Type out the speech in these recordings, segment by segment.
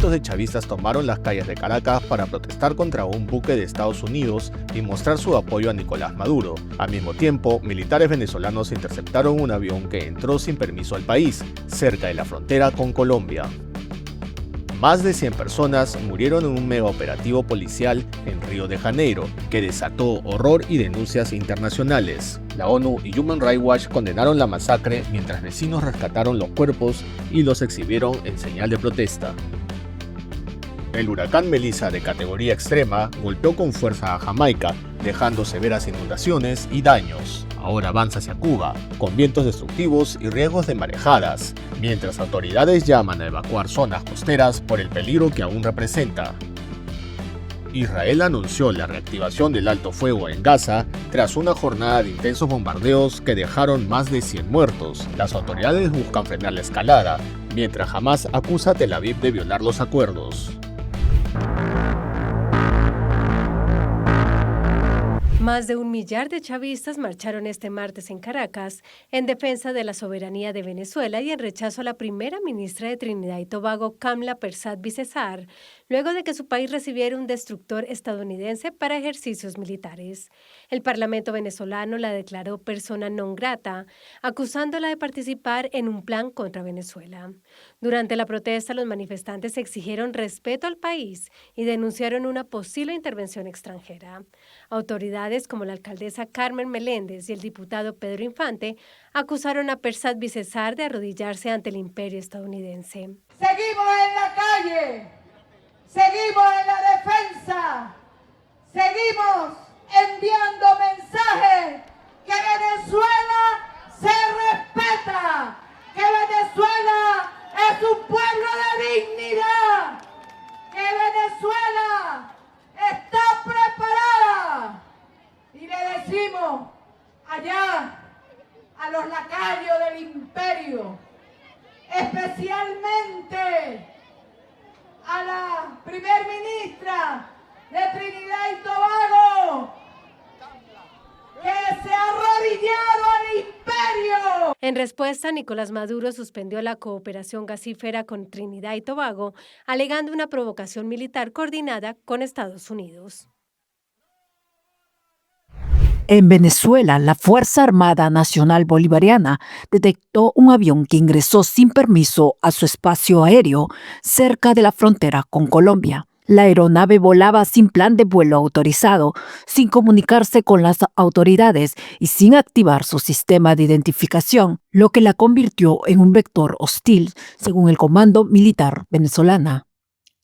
cientos de chavistas tomaron las calles de Caracas para protestar contra un buque de Estados Unidos y mostrar su apoyo a Nicolás Maduro. Al mismo tiempo, militares venezolanos interceptaron un avión que entró sin permiso al país, cerca de la frontera con Colombia. Más de 100 personas murieron en un megaoperativo policial en Río de Janeiro, que desató horror y denuncias internacionales. La ONU y Human Rights Watch condenaron la masacre mientras vecinos rescataron los cuerpos y los exhibieron en señal de protesta. El huracán Melissa, de categoría extrema, golpeó con fuerza a Jamaica, dejando severas inundaciones y daños. Ahora avanza hacia Cuba, con vientos destructivos y riesgos de marejadas, mientras autoridades llaman a evacuar zonas costeras por el peligro que aún representa. Israel anunció la reactivación del alto fuego en Gaza tras una jornada de intensos bombardeos que dejaron más de 100 muertos. Las autoridades buscan frenar la escalada, mientras Hamás acusa a Tel Aviv de violar los acuerdos. Más de 1 millar de chavistas marcharon este martes en Caracas en defensa de la soberanía de Venezuela y en rechazo a la primera ministra de Trinidad y Tobago, Kamla Persad-Bissessar, luego de que su país recibiera un destructor estadounidense para ejercicios militares. El Parlamento venezolano la declaró persona non grata, acusándola de participar en un plan contra Venezuela. Durante la protesta, los manifestantes exigieron respeto al país y denunciaron una posible intervención extranjera. Autoridades como la alcaldesa Carmen Meléndez y el diputado Pedro Infante acusaron a Persad-Bissessar de arrodillarse ante el imperio estadounidense. Seguimos en la calle, seguimos en la defensa, seguimos enviando mensajes que Venezuela se respeta, que Venezuela es un pueblo de dignidad, que Venezuela está preparada. Y le decimos allá a los lacayos del imperio, especialmente a la primer ministra de Trinidad y Tobago, que se ha arrodillado al imperio. En respuesta, Nicolás Maduro suspendió la cooperación gasífera con Trinidad y Tobago, alegando una provocación militar coordinada con Estados Unidos. En Venezuela, la Fuerza Armada Nacional Bolivariana detectó un avión que ingresó sin permiso a su espacio aéreo cerca de la frontera con Colombia. La aeronave volaba sin plan de vuelo autorizado, sin comunicarse con las autoridades y sin activar su sistema de identificación, lo que la convirtió en un vector hostil, según el Comando Militar venezolano.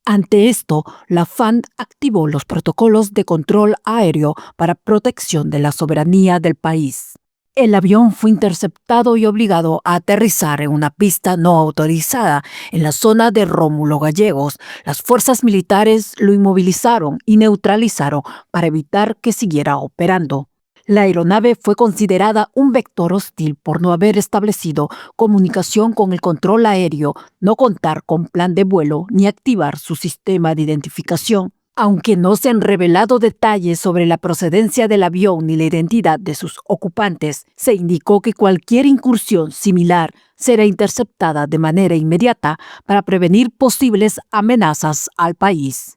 Ante esto, la FAN activó los protocolos de control aéreo para protección de la soberanía del país. El avión fue interceptado y obligado a aterrizar en una pista no autorizada en la zona de Rómulo Gallegos. Las fuerzas militares lo inmovilizaron y neutralizaron para evitar que siguiera operando. La aeronave fue considerada un vector hostil por no haber establecido comunicación con el control aéreo, no contar con plan de vuelo ni activar su sistema de identificación. Aunque no se han revelado detalles sobre la procedencia del avión ni la identidad de sus ocupantes, se indicó que cualquier incursión similar será interceptada de manera inmediata para prevenir posibles amenazas al país.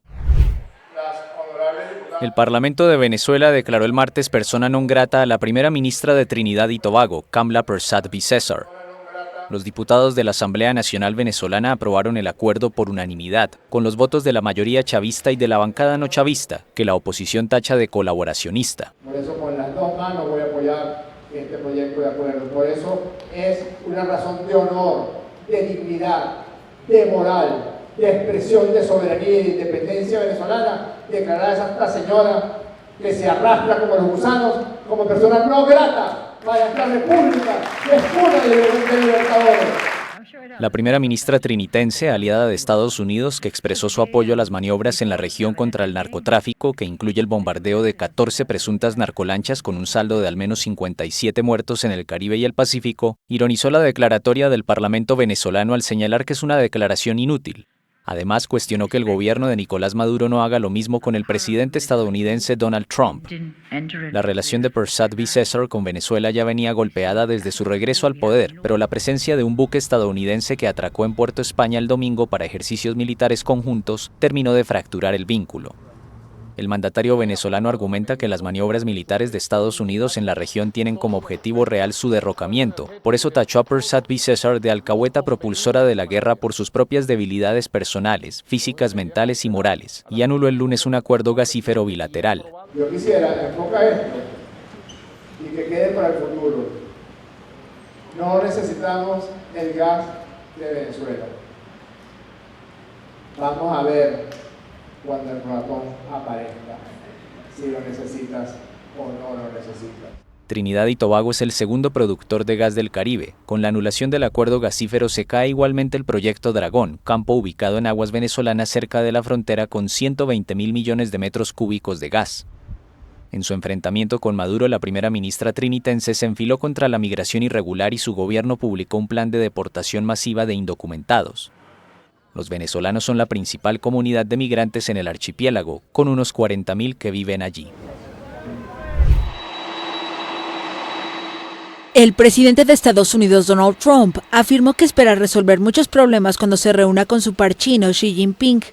El Parlamento de Venezuela declaró el martes persona non grata a la primera ministra de Trinidad y Tobago, Kamla Persad-Bissessar. Los diputados de la Asamblea Nacional Venezolana aprobaron el acuerdo por unanimidad, con los votos de la mayoría chavista y de la bancada no chavista, que la oposición tacha de colaboracionista. Por eso con las dos manos voy a apoyar este proyecto de acuerdo. Por eso es una razón de honor, de dignidad, de moral, de expresión de soberanía y de independencia venezolana, declarar a esta señora que se arrastra como los gusanos, como persona no grata para la república, que es cuna de libertadores. La primera ministra trinitense, aliada de Estados Unidos, que expresó su apoyo a las maniobras en la región contra el narcotráfico, que incluye el bombardeo de 14 presuntas narcolanchas con un saldo de al menos 57 muertos en el Caribe y el Pacífico, ironizó la declaratoria del Parlamento venezolano al señalar que es una declaración inútil. Además, cuestionó que el gobierno de Nicolás Maduro no haga lo mismo con el presidente estadounidense Donald Trump. La relación de Persad Bissessar con Venezuela ya venía golpeada desde su regreso al poder, pero la presencia de un buque estadounidense que atracó en Puerto España el domingo para ejercicios militares conjuntos terminó de fracturar el vínculo. El mandatario venezolano argumenta que las maniobras militares de Estados Unidos en la región tienen como objetivo real su derrocamiento. Por eso tachó a Persad Bissessar de alcahueta propulsora de la guerra por sus propias debilidades personales, físicas, mentales y morales, y anuló el lunes un acuerdo gasífero bilateral. Yo quisiera enfocar esto y que quede para el futuro. No necesitamos el gas de Venezuela. Vamos a ver cuando el ratón aparezca, si lo necesitas o no lo necesitas. Trinidad y Tobago es el segundo productor de gas del Caribe. Con la anulación del acuerdo gasífero se cae igualmente el proyecto Dragón, campo ubicado en aguas venezolanas cerca de la frontera con 120.000 millones de metros cúbicos de gas. En su enfrentamiento con Maduro, la primera ministra trinitense se enfiló contra la migración irregular y su gobierno publicó un plan de deportación masiva de indocumentados. Los venezolanos son la principal comunidad de migrantes en el archipiélago, con unos 40.000 que viven allí. El presidente de Estados Unidos, Donald Trump, afirmó que espera resolver muchos problemas cuando se reúna con su par chino, Xi Jinping.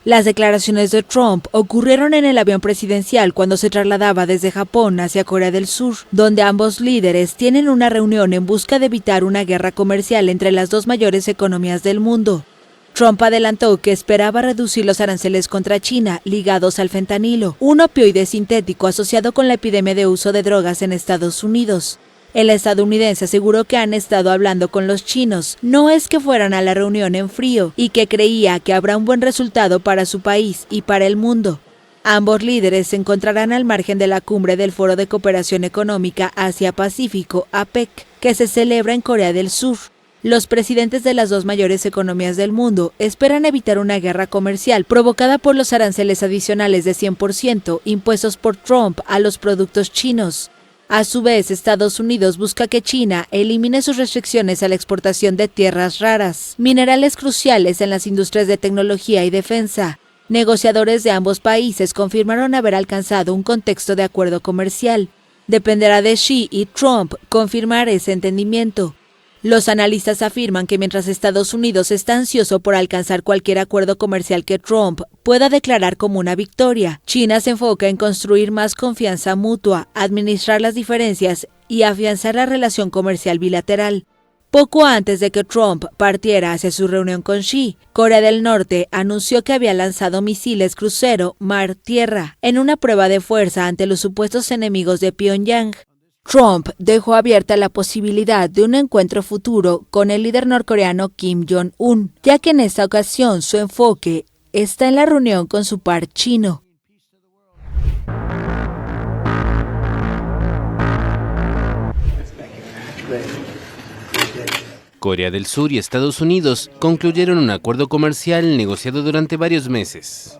Las declaraciones de Trump ocurrieron en el avión presidencial cuando se trasladaba desde Japón hacia Corea del Sur, donde ambos líderes tienen una reunión en busca de evitar una guerra comercial entre las dos mayores economías del mundo. Trump adelantó que esperaba reducir los aranceles contra China ligados al fentanilo, un opioide sintético asociado con la epidemia de uso de drogas en Estados Unidos. El estadounidense aseguró que han estado hablando con los chinos, no es que fueran a la reunión en frío, y que creía que habrá un buen resultado para su país y para el mundo. Ambos líderes se encontrarán al margen de la cumbre del Foro de Cooperación Económica Asia-Pacífico, APEC, que se celebra en Corea del Sur. Los presidentes de las dos mayores economías del mundo esperan evitar una guerra comercial provocada por los aranceles adicionales de 100% impuestos por Trump a los productos chinos. A su vez, Estados Unidos busca que China elimine sus restricciones a la exportación de tierras raras, minerales cruciales en las industrias de tecnología y defensa. Negociadores de ambos países confirmaron haber alcanzado un contexto de acuerdo comercial. Dependerá de Xi y Trump confirmar ese entendimiento. Los analistas afirman que mientras Estados Unidos está ansioso por alcanzar cualquier acuerdo comercial que Trump pueda declarar como una victoria, China se enfoca en construir más confianza mutua, administrar las diferencias y afianzar la relación comercial bilateral. Poco antes de que Trump partiera hacia su reunión con Xi, Corea del Norte anunció que había lanzado misiles crucero mar-tierra en una prueba de fuerza ante los supuestos enemigos de Pyongyang. Trump dejó abierta la posibilidad de un encuentro futuro con el líder norcoreano Kim Jong-un, ya que en esta ocasión su enfoque está en la reunión con su par chino. Corea del Sur y Estados Unidos concluyeron un acuerdo comercial negociado durante varios meses.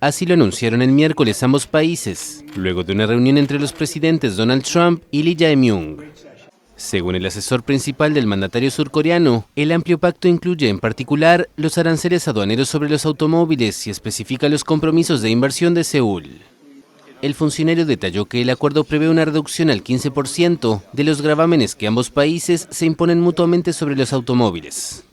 Así lo anunciaron el miércoles ambos países, luego de una reunión entre los presidentes Donald Trump y Lee Jae-myung. Según el asesor principal del mandatario surcoreano, el amplio pacto incluye en particular los aranceles aduaneros sobre los automóviles y especifica los compromisos de inversión de Seúl. El funcionario detalló que el acuerdo prevé una reducción al 15% de los gravámenes que ambos países se imponen mutuamente sobre los automóviles.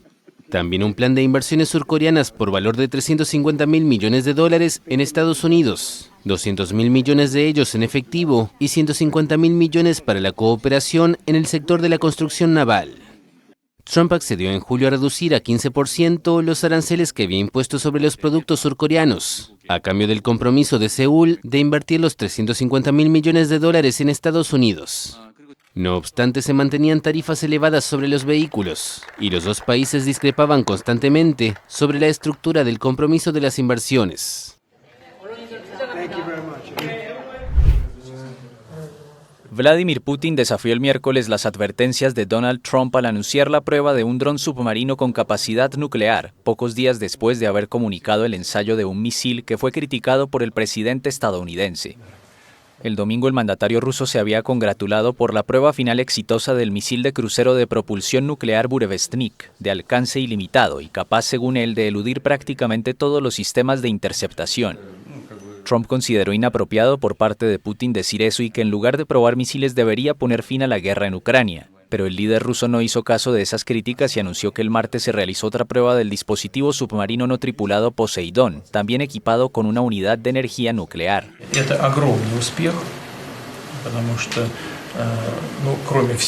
También un plan de inversiones surcoreanas por valor de $350.000 millones en Estados Unidos, $200.000 millones de ellos en efectivo y $150.000 millones para la cooperación en el sector de la construcción naval. Trump accedió en julio a reducir a 15% los aranceles que había impuesto sobre los productos surcoreanos, a cambio del compromiso de Seúl de invertir los $350.000 millones en Estados Unidos. No obstante, se mantenían tarifas elevadas sobre los vehículos, y los dos países discrepaban constantemente sobre la estructura del compromiso de las inversiones. Vladimir Putin desafió el miércoles las advertencias de Donald Trump al anunciar la prueba de un dron submarino con capacidad nuclear, pocos días después de haber comunicado el ensayo de un misil que fue criticado por el presidente estadounidense. El domingo el mandatario ruso se había congratulado por la prueba final exitosa del misil de crucero de propulsión nuclear Burevestnik, de alcance ilimitado y capaz, según él, de eludir prácticamente todos los sistemas de interceptación. Trump consideró inapropiado por parte de Putin decir eso y que en lugar de probar misiles debería poner fin a la guerra en Ucrania. Pero el líder ruso no hizo caso de esas críticas y anunció que el martes se realizó otra prueba del dispositivo submarino no tripulado Poseidón, también equipado con una unidad de energía nuclear.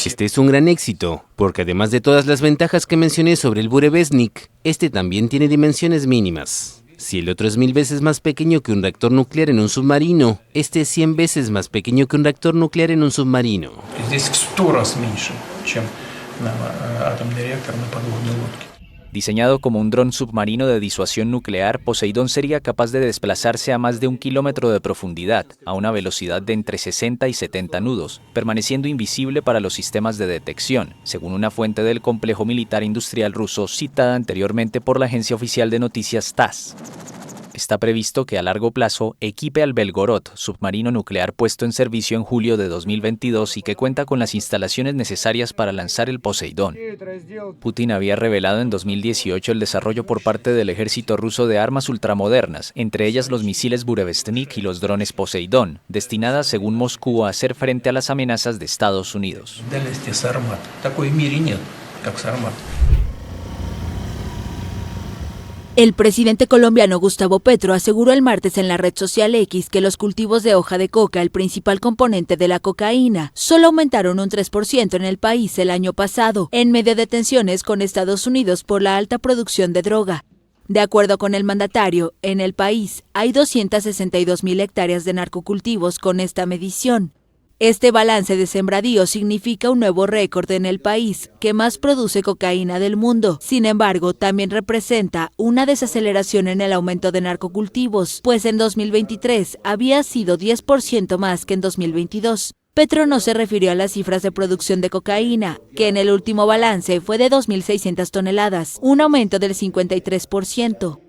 Este es un gran éxito, porque además de todas las ventajas que mencioné sobre el Burevestnik, este también tiene dimensiones mínimas. Si el otro es 1000 veces más pequeño que un reactor nuclear en un submarino, este es 100 veces más pequeño que un reactor nuclear en un submarino. Diseñado como un dron submarino de disuasión nuclear, Poseidón sería capaz de desplazarse a más de 1 kilómetro de profundidad, a una velocidad de entre 60 y 70 nudos, permaneciendo invisible para los sistemas de detección, según una fuente del complejo militar industrial ruso citada anteriormente por la agencia oficial de noticias TASS. Está previsto que a largo plazo equipe al Belgorod, submarino nuclear puesto en servicio en julio de 2022 y que cuenta con las instalaciones necesarias para lanzar el Poseidón. Putin había revelado en 2018 el desarrollo por parte del ejército ruso de armas ultramodernas, entre ellas los misiles Burevestnik y los drones Poseidón, destinadas, según Moscú, a hacer frente a las amenazas de Estados Unidos. El presidente colombiano Gustavo Petro aseguró el martes en la red social X que los cultivos de hoja de coca, el principal componente de la cocaína, solo aumentaron un 3% en el país el año pasado, en medio de tensiones con Estados Unidos por la alta producción de droga. De acuerdo con el mandatario, en el país hay 262.000 hectáreas de narcocultivos con esta medición. Este balance de sembradío significa un nuevo récord en el país que más produce cocaína del mundo. Sin embargo, también representa una desaceleración en el aumento de narcocultivos, pues en 2023 había sido 10% más que en 2022. Petro no se refirió a las cifras de producción de cocaína, que en el último balance fue de 2.600 toneladas, un aumento del 53%.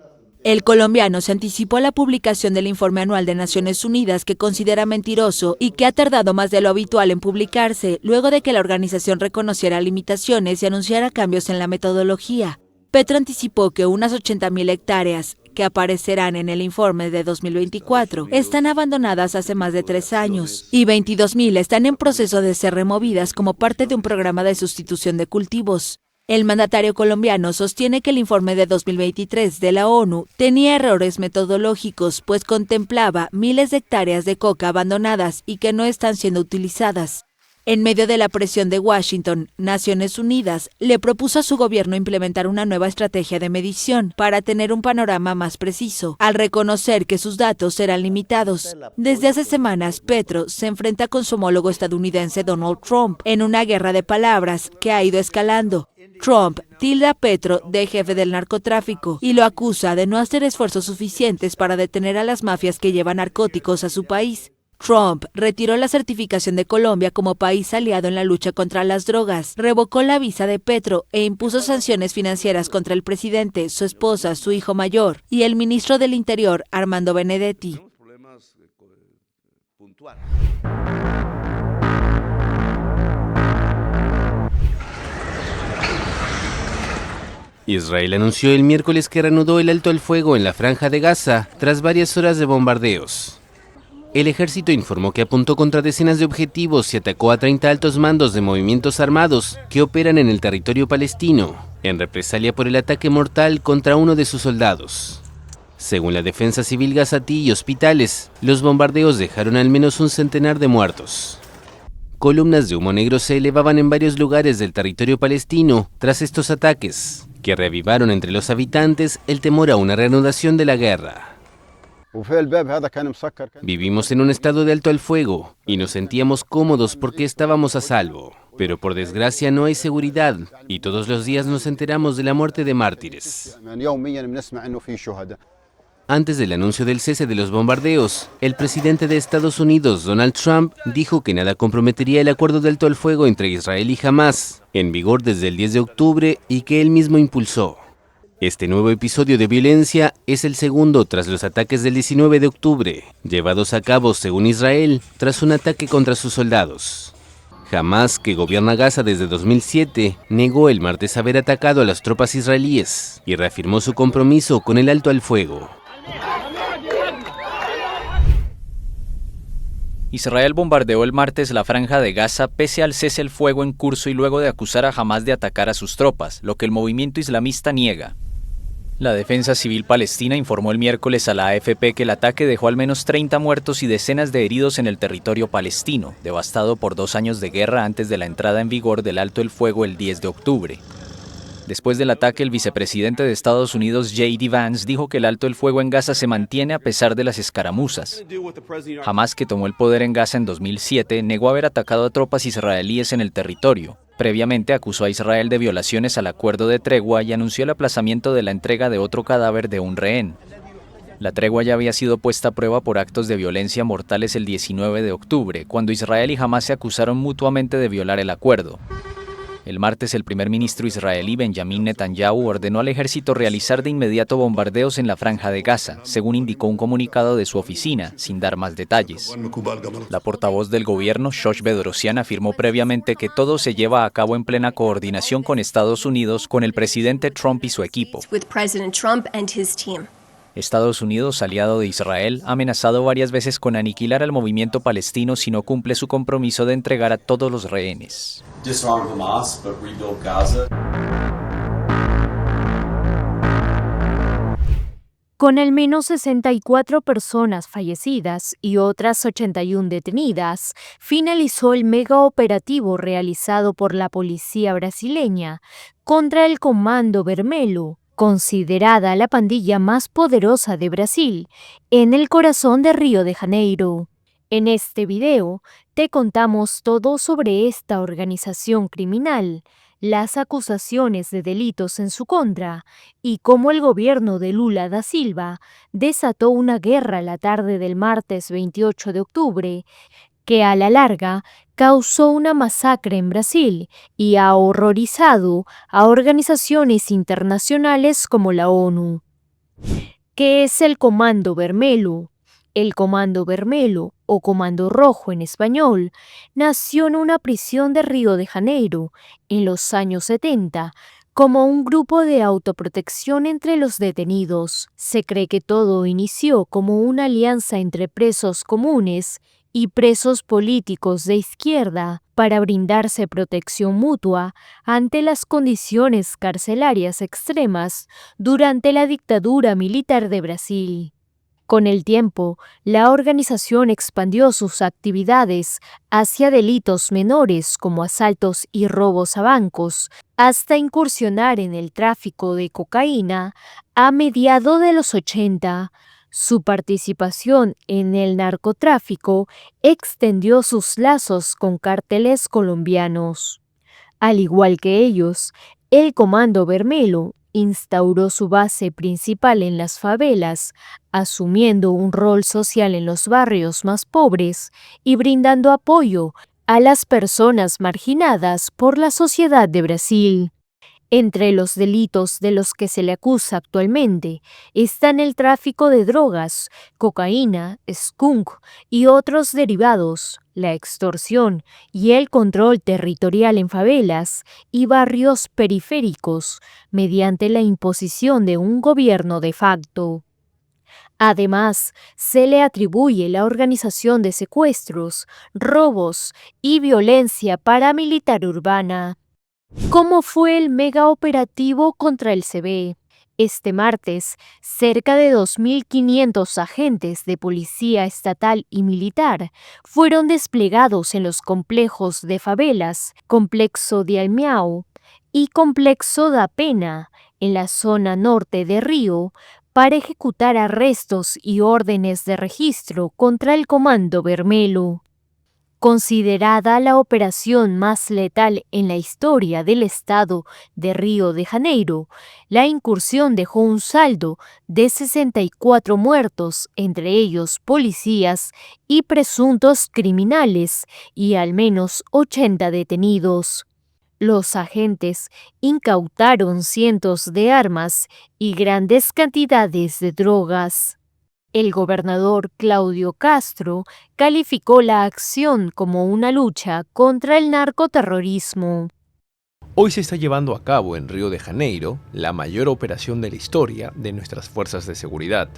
El colombiano se anticipó a la publicación del informe anual de Naciones Unidas que considera mentiroso y que ha tardado más de lo habitual en publicarse, luego de que la organización reconociera limitaciones y anunciara cambios en la metodología. Petro anticipó que unas 80.000 hectáreas, que aparecerán en el informe de 2024, están abandonadas hace más de 3 años, y 22.000 están en proceso de ser removidas como parte de un programa de sustitución de cultivos. El mandatario colombiano sostiene que el informe de 2023 de la ONU tenía errores metodológicos, pues contemplaba miles de hectáreas de coca abandonadas y que no están siendo utilizadas. En medio de la presión de Washington, Naciones Unidas le propuso a su gobierno implementar una nueva estrategia de medición para tener un panorama más preciso, al reconocer que sus datos serán limitados. Desde hace semanas, Petro se enfrenta con su homólogo estadounidense Donald Trump en una guerra de palabras que ha ido escalando. Trump tilda a Petro de jefe del narcotráfico y lo acusa de no hacer esfuerzos suficientes para detener a las mafias que llevan narcóticos a su país. Trump retiró la certificación de Colombia como país aliado en la lucha contra las drogas, revocó la visa de Petro e impuso sanciones financieras contra el presidente, su esposa, su hijo mayor y el ministro del Interior, Armando Benedetti. Israel anunció el miércoles que reanudó el alto al fuego en la Franja de Gaza tras varias horas de bombardeos. El ejército informó que apuntó contra decenas de objetivos y atacó a 30 altos mandos de movimientos armados que operan en el territorio palestino, en represalia por el ataque mortal contra uno de sus soldados. Según la Defensa Civil gazatí y hospitales, los bombardeos dejaron al menos un centenar de muertos. Columnas de humo negro se elevaban en varios lugares del territorio palestino tras estos ataques, que reavivaron entre los habitantes el temor a una reanudación de la guerra. Vivimos en un estado de alto al fuego y nos sentíamos cómodos porque estábamos a salvo, pero por desgracia no hay seguridad y todos los días nos enteramos de la muerte de mártires. Antes del anuncio del cese de los bombardeos, el presidente de Estados Unidos, Donald Trump, dijo que nada comprometería el acuerdo de alto al fuego entre Israel y Hamás, en vigor desde el 10 de octubre y que él mismo impulsó. Este nuevo episodio de violencia es el segundo tras los ataques del 19 de octubre, llevados a cabo, según Israel, tras un ataque contra sus soldados. Hamás, que gobierna Gaza desde 2007, negó el martes haber atacado a las tropas israelíes y reafirmó su compromiso con el alto al fuego. Israel bombardeó el martes la franja de Gaza pese al cese el fuego en curso y luego de acusar a Hamás de atacar a sus tropas, lo que el movimiento islamista niega. La Defensa Civil Palestina informó el miércoles a la AFP que el ataque dejó al menos 30 muertos y decenas de heridos en el territorio palestino, devastado por 2 años de guerra antes de la entrada en vigor del alto el fuego el 10 de octubre. Después del ataque, el vicepresidente de Estados Unidos, J.D. Vance, dijo que el alto el fuego en Gaza se mantiene a pesar de las escaramuzas. Hamás, que tomó el poder en Gaza en 2007, negó haber atacado a tropas israelíes en el territorio. Previamente acusó a Israel de violaciones al acuerdo de tregua y anunció el aplazamiento de la entrega de otro cadáver de un rehén. La tregua ya había sido puesta a prueba por actos de violencia mortales el 19 de octubre, cuando Israel y Hamás se acusaron mutuamente de violar el acuerdo. El martes, el primer ministro israelí Benjamin Netanyahu ordenó al ejército realizar de inmediato bombardeos en la franja de Gaza, según indicó un comunicado de su oficina, sin dar más detalles. La portavoz del gobierno, Shosh Bedrosian, afirmó previamente que todo se lleva a cabo en plena coordinación con Estados Unidos, con el presidente Trump y su equipo. Estados Unidos, aliado de Israel, ha amenazado varias veces con aniquilar al movimiento palestino si no cumple su compromiso de entregar a todos los rehenes. Con al menos 64 personas fallecidas y otras 81 detenidas, finalizó el mega operativo realizado por la policía brasileña contra el Comando Vermelho, considerada la pandilla más poderosa de Brasil, en el corazón de Río de Janeiro. En este video te contamos todo sobre esta organización criminal, las acusaciones de delitos en su contra y cómo el gobierno de Lula da Silva desató una guerra la tarde del martes 28 de octubre, que a la larga causó una masacre en Brasil y ha horrorizado a organizaciones internacionales como la ONU. ¿Qué es el Comando Vermelho? El Comando Vermelho, o Comando Rojo en español, nació en una prisión de Río de Janeiro en los años 70, como un grupo de autoprotección entre los detenidos. Se cree que todo inició como una alianza entre presos comunes y presos políticos de izquierda para brindarse protección mutua ante las condiciones carcelarias extremas durante la dictadura militar de Brasil. Con el tiempo, la organización expandió sus actividades hacia delitos menores como asaltos y robos a bancos, hasta incursionar en el tráfico de cocaína a mediados de los 80. Su participación en el narcotráfico extendió sus lazos con cárteles colombianos. Al igual que ellos, el Comando Vermelho instauró su base principal en las favelas, asumiendo un rol social en los barrios más pobres y brindando apoyo a las personas marginadas por la sociedad de Brasil. Entre los delitos de los que se le acusa actualmente están el tráfico de drogas, cocaína, skunk y otros derivados, la extorsión y el control territorial en favelas y barrios periféricos mediante la imposición de un gobierno de facto. Además, se le atribuye la organización de secuestros, robos y violencia paramilitar urbana. ¿Cómo fue el mega operativo contra el CB? Este martes, cerca de 2.500 agentes de policía estatal y militar fueron desplegados en los complejos de favelas, Complexo de Almião y Complexo da Pena, en la zona norte de Río, para ejecutar arrestos y órdenes de registro contra el Comando Vermelho. Considerada la operación más letal en la historia del estado de Río de Janeiro, la incursión dejó un saldo de 64 muertos, entre ellos policías y presuntos criminales, y al menos 80 detenidos. Los agentes incautaron cientos de armas y grandes cantidades de drogas. El gobernador Claudio Castro calificó la acción como una lucha contra el narcoterrorismo. Hoy se está llevando a cabo en Río de Janeiro la mayor operación de la historia de nuestras fuerzas de seguridad.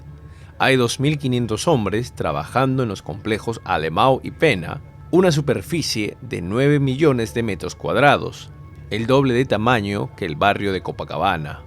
Hay 2.500 hombres trabajando en los complejos Alemão y Pena, una superficie de 9 millones de metros cuadrados, el doble de tamaño que el barrio de Copacabana.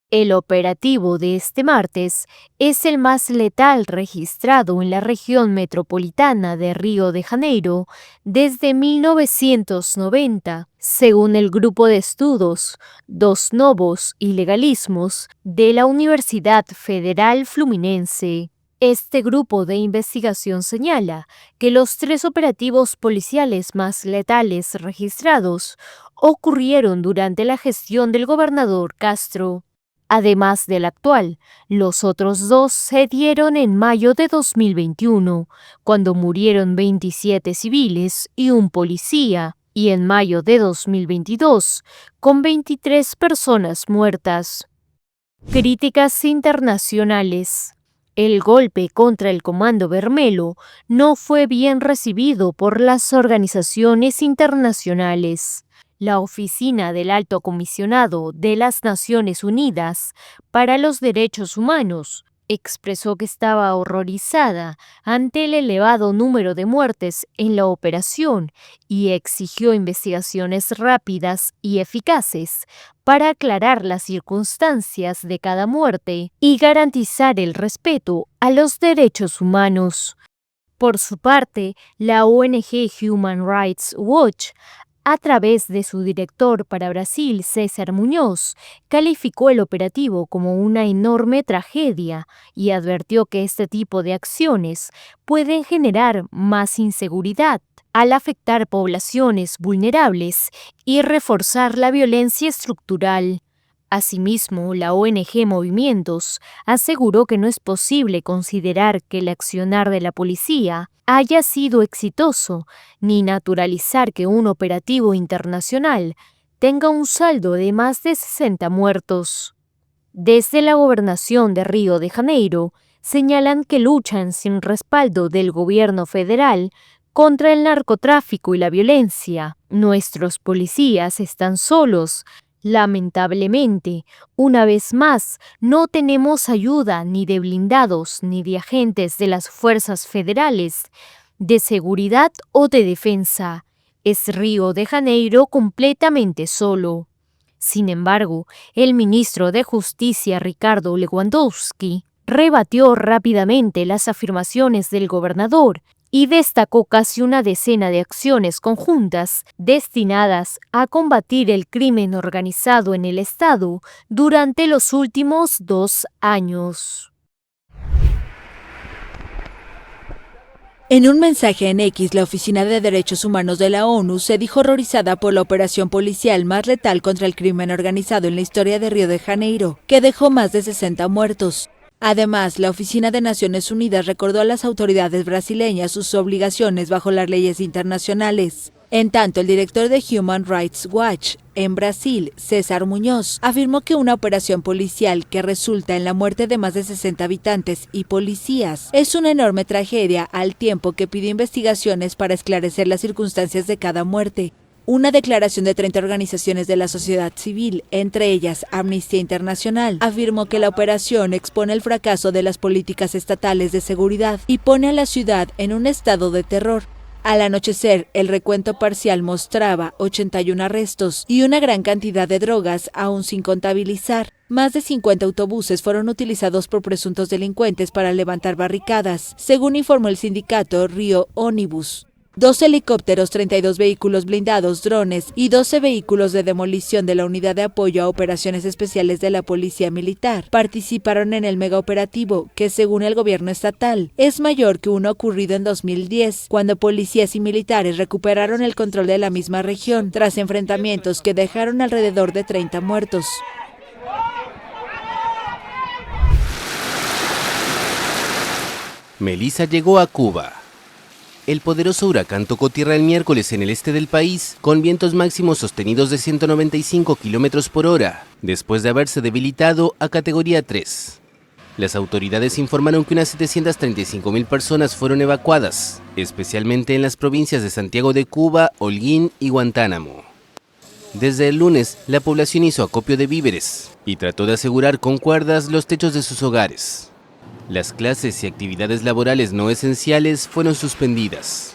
El operativo de este martes es el más letal registrado en la región metropolitana de Río de Janeiro desde 1990, según el grupo de estudios Dos Novos Ilegalismos de la Universidad Federal Fluminense. Este grupo de investigación señala que los 3 operativos policiales más letales registrados ocurrieron durante la gestión del gobernador Castro. Además del actual, los otros 2 se dieron en mayo de 2021, cuando murieron 27 civiles y un policía, y en mayo de 2022, con 23 personas muertas. Críticas internacionales. El golpe contra el Comando Vermelho no fue bien recibido por las organizaciones internacionales. La Oficina del Alto Comisionado de las Naciones Unidas para los Derechos Humanos expresó que estaba horrorizada ante el elevado número de muertes en la operación y exigió investigaciones rápidas y eficaces para aclarar las circunstancias de cada muerte y garantizar el respeto a los derechos humanos. Por su parte, la ONG Human Rights Watch, a través de su director para Brasil, César Muñoz, calificó el operativo como una enorme tragedia y advirtió que este tipo de acciones pueden generar más inseguridad al afectar poblaciones vulnerables y reforzar la violencia estructural. Asimismo, la ONG Movimientos aseguró que no es posible considerar que el accionar de la policía haya sido exitoso, ni naturalizar que un operativo internacional tenga un saldo de más de 60 muertos. Desde la gobernación de Río de Janeiro, señalan que luchan sin respaldo del gobierno federal contra el narcotráfico y la violencia. Nuestros policías están solos. Lamentablemente, una vez más, no tenemos ayuda ni de blindados ni de agentes de las fuerzas federales, de seguridad o de defensa. Es Río de Janeiro completamente solo. Sin embargo, el ministro de Justicia Ricardo Lewandowski rebatió rápidamente las afirmaciones del gobernador y destacó casi una decena de acciones conjuntas destinadas a combatir el crimen organizado en el Estado durante los últimos 2 años. En un mensaje en X, la Oficina de Derechos Humanos de la ONU se dijo horrorizada por la operación policial más letal contra el crimen organizado en la historia de Río de Janeiro, que dejó más de 60 muertos. Además, la Oficina de Naciones Unidas recordó a las autoridades brasileñas sus obligaciones bajo las leyes internacionales. En tanto, el director de Human Rights Watch en Brasil, César Muñoz, afirmó que una operación policial que resulta en la muerte de más de 60 habitantes y policías es una enorme tragedia, al tiempo que pidió investigaciones para esclarecer las circunstancias de cada muerte. Una declaración de 30 organizaciones de la sociedad civil, entre ellas Amnistía Internacional, afirmó que la operación expone el fracaso de las políticas estatales de seguridad y pone a la ciudad en un estado de terror. Al anochecer, el recuento parcial mostraba 81 arrestos y una gran cantidad de drogas aún sin contabilizar. Más de 50 autobuses fueron utilizados por presuntos delincuentes para levantar barricadas, según informó el sindicato Río Ônibus. 2 helicópteros, 32 vehículos blindados, drones y 12 vehículos de demolición de la Unidad de Apoyo a Operaciones Especiales de la Policía Militar participaron en el megaoperativo, que según el gobierno estatal es mayor que uno ocurrido en 2010, cuando policías y militares recuperaron el control de la misma región tras enfrentamientos que dejaron alrededor de 30 muertos. Melissa llegó a Cuba. El poderoso huracán tocó tierra el miércoles en el este del país, con vientos máximos sostenidos de 195 km por hora, después de haberse debilitado a categoría 3. Las autoridades informaron que unas 735.000 personas fueron evacuadas, especialmente en las provincias de Santiago de Cuba, Holguín y Guantánamo. Desde el lunes, la población hizo acopio de víveres y trató de asegurar con cuerdas los techos de sus hogares. Las clases y actividades laborales no esenciales fueron suspendidas.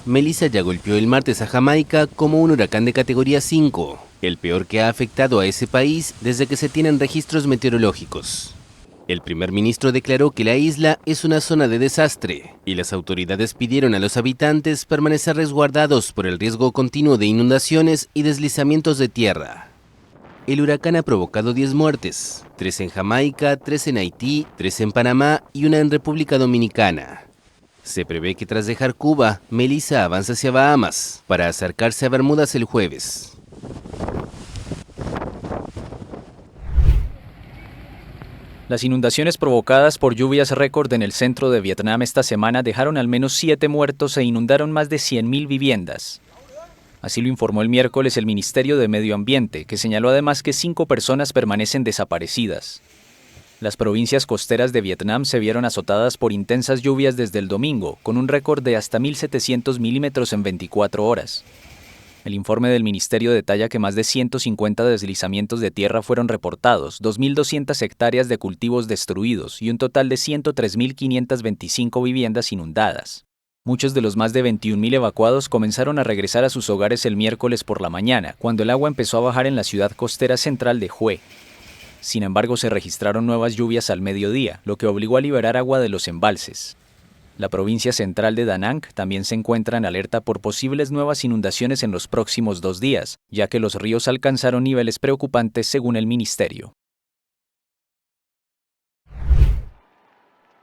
Melissa ya golpeó el martes a Jamaica como un huracán de categoría 5, el peor que ha afectado a ese país desde que se tienen registros meteorológicos. El primer ministro declaró que la isla es una zona de desastre y las autoridades pidieron a los habitantes permanecer resguardados por el riesgo continuo de inundaciones y deslizamientos de tierra. El huracán ha provocado 10 muertes, 3 en Jamaica, 3 en Haití, 3 en Panamá y 1 en República Dominicana. Se prevé que tras dejar Cuba, Melissa avanza hacia Bahamas para acercarse a Bermudas el jueves. Las inundaciones provocadas por lluvias récord en el centro de Vietnam esta semana dejaron al menos 7 muertos e inundaron más de 100.000 viviendas. Así lo informó el miércoles el Ministerio de Medio Ambiente, que señaló además que 5 personas permanecen desaparecidas. Las provincias costeras de Vietnam se vieron azotadas por intensas lluvias desde el domingo, con un récord de hasta 1.700 milímetros en 24 horas. El informe del ministerio detalla que más de 150 deslizamientos de tierra fueron reportados, 2.200 hectáreas de cultivos destruidos y un total de 103.525 viviendas inundadas. Muchos de los más de 21.000 evacuados comenzaron a regresar a sus hogares el miércoles por la mañana, cuando el agua empezó a bajar en la ciudad costera central de Hue. Sin embargo, se registraron nuevas lluvias al mediodía, lo que obligó a liberar agua de los embalses. La provincia central de Da Nang también se encuentra en alerta por posibles nuevas inundaciones en los próximos 2 días, ya que los ríos alcanzaron niveles preocupantes según el ministerio.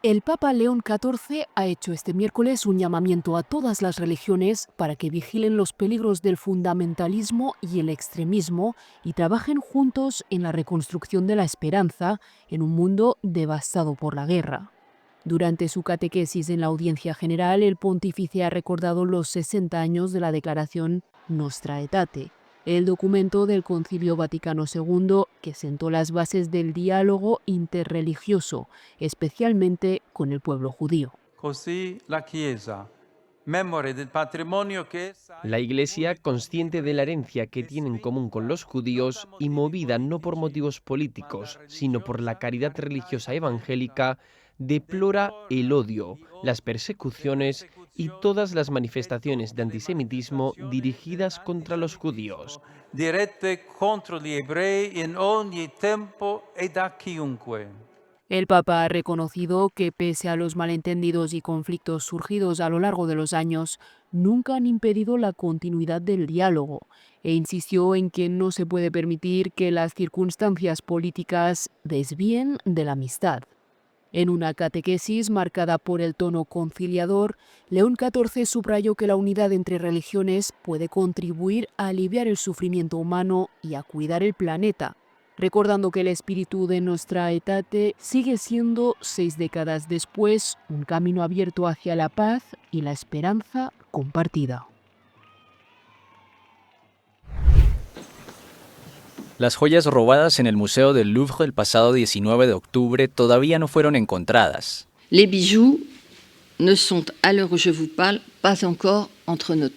El Papa León XIV ha hecho este miércoles un llamamiento a todas las religiones para que vigilen los peligros del fundamentalismo y el extremismo y trabajen juntos en la reconstrucción de la esperanza en un mundo devastado por la guerra. Durante su catequesis en la audiencia general, el pontífice ha recordado los 60 años de la declaración Nostra Aetate, el documento del Concilio Vaticano II que sentó las bases del diálogo interreligioso, especialmente con el pueblo judío. La Iglesia, consciente de la herencia que tiene en común con los judíos y movida no por motivos políticos, sino por la caridad religiosa evangélica, deplora el odio, las persecuciones y todas las manifestaciones de antisemitismo dirigidas contra los judíos. El Papa ha reconocido que pese a los malentendidos y conflictos surgidos a lo largo de los años, nunca han impedido la continuidad del diálogo e insistió en que no se puede permitir que las circunstancias políticas desvíen de la amistad. En una catequesis marcada por el tono conciliador, León XIV subrayó que la unidad entre religiones puede contribuir a aliviar el sufrimiento humano y a cuidar el planeta, recordando que el espíritu de Nostra Aetate sigue siendo, 6 décadas después, un camino abierto hacia la paz y la esperanza compartida. Las joyas robadas en el Museo del Louvre el pasado 19 de octubre todavía no fueron encontradas. Les bijoux ne sont, à l'heure où je vous parle, pas encore entre nos.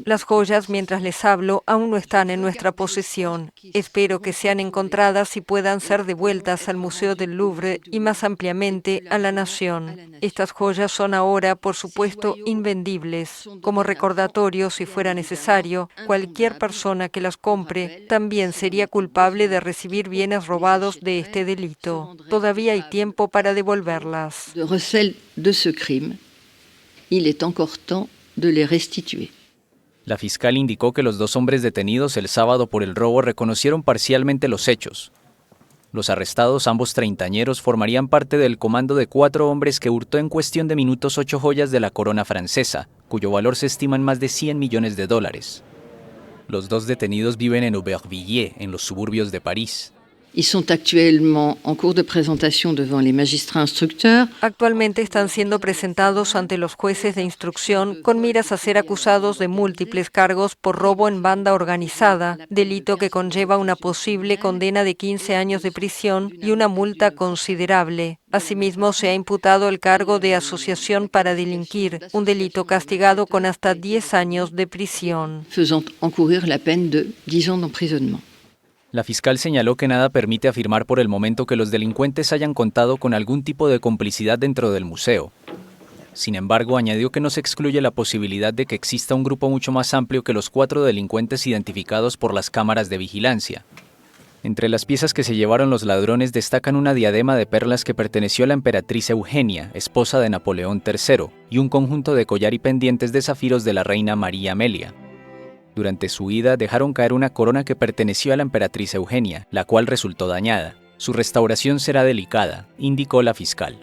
Las joyas, mientras les hablo, aún no están en nuestra posesión. Espero que sean encontradas y puedan ser devueltas al Museo del Louvre y más ampliamente a la nación. Estas joyas son ahora, por supuesto, invendibles. Como recordatorio, si fuera necesario, cualquier persona que las compre también sería culpable de recibir bienes robados de este delito. Todavía hay tiempo para devolverlas. De recel de ce crime, il est encore temps de les restituer. La fiscal indicó que los 2 hombres detenidos el sábado por el robo reconocieron parcialmente los hechos. Los arrestados, ambos treintañeros, formarían parte del comando de 4 hombres que hurtó en cuestión de minutos 8 joyas de la corona francesa, cuyo valor se estima en más de $100 millones. Los 2 detenidos viven en Aubervilliers, en los suburbios de París. Ils sont actuellement en cours de présentation devant les magistrats instructeurs. Actualmente están siendo presentados ante los jueces de instrucción con miras a ser acusados de múltiples cargos por robo en banda organizada, delito que conlleva una posible condena de 15 años de prisión y una multa considerable. Asimismo, se ha imputado el cargo de asociación para delinquir, un delito castigado con hasta 10 años de prisión. Faisant encourir la peine de 10 ans d'emprisonnement. La fiscal señaló que nada permite afirmar por el momento que los delincuentes hayan contado con algún tipo de complicidad dentro del museo. Sin embargo, añadió que no se excluye la posibilidad de que exista un grupo mucho más amplio que los 4 delincuentes identificados por las cámaras de vigilancia. Entre las piezas que se llevaron los ladrones destacan una diadema de perlas que perteneció a la emperatriz Eugenia, esposa de Napoleón III, y un conjunto de collar y pendientes de zafiros de la reina María Amelia. Durante su huida dejaron caer una corona que perteneció a la emperatriz Eugenia, la cual resultó dañada. Su restauración será delicada, indicó la fiscal.